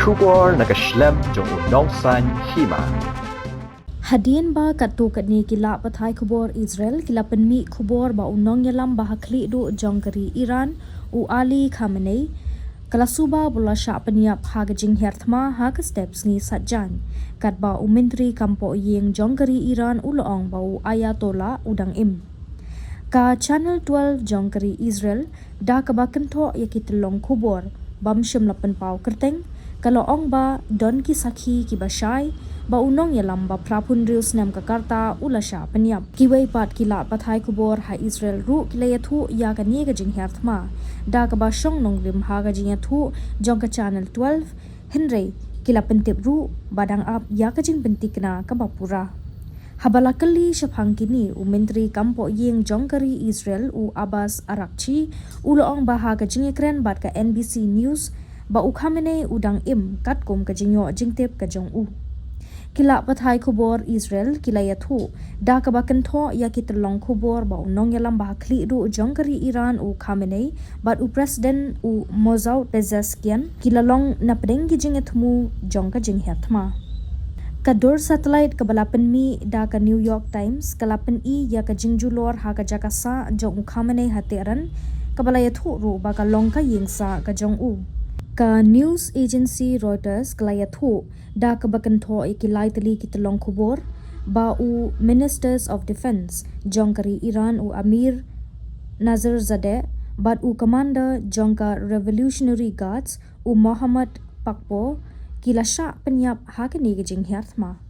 kubor nakaslem jong unongsan Hima. Hadian ba katu katni kila pathai kubor Israel kila penmi kubor ba Nongialam bahakli do jongkari Iran u Ali Khamenei kala Suba bula Shah Pyniap ha Jinghiar Thma ha steps ni satjan kat ba menteri kampo yeng jongkari Iran u loong ba Ayatollah udang im ka channel 12 jongkari Israel da kabakan tho yakitelong kubor bam shim lapan pau kerteng kalau ong ba don ki sakhi ki bashai ba Nongialam ba prapun reels nam kakarta ula Shah Pyniap kiwei pat kila pathai kubor ha Israel ru kilayathu ya ka ni ga Jinghiar Thma da ka ba shong nonglim ha ga Jinghiar jong ka channel 12 henry kila pentip ru badang ap ya ka jing pentikna ka bapura habala kali shaphang kini menteri kampo yeng jongkari Israel u Abbas Arakchi uloong ba ha ka Jinghiar bat ka NBC News ba Khamenei udang im kat kom ka jingyo jingtep ka jong u kila pathai kubor Israel kila yathu da ka bakan tho ya kitelong kubor ba Nongialam ba khli ru jongkari Iran u Khamenei bat u president u Mozaud Pezeskian kila long na pedeng gi jingethmu jongka Jinghiar Thma kador satellite kabalapan mi da ka New York Times kalapan I ya ka jingjulor ha ka jakasa jong Khamenei hateran kabala yathu ru ba ka long ka yingsa ka jong u ka news agency Reuters klayathu da kabakan tho ikilai tali kitlong kubor ba u ministers of defense jongkari Iran u Amir Nazarzadeh bat u commander jongka revolutionary guards u Muhammad Pakpo kila Shah Pyniap ha ka ni Jinghiar Thma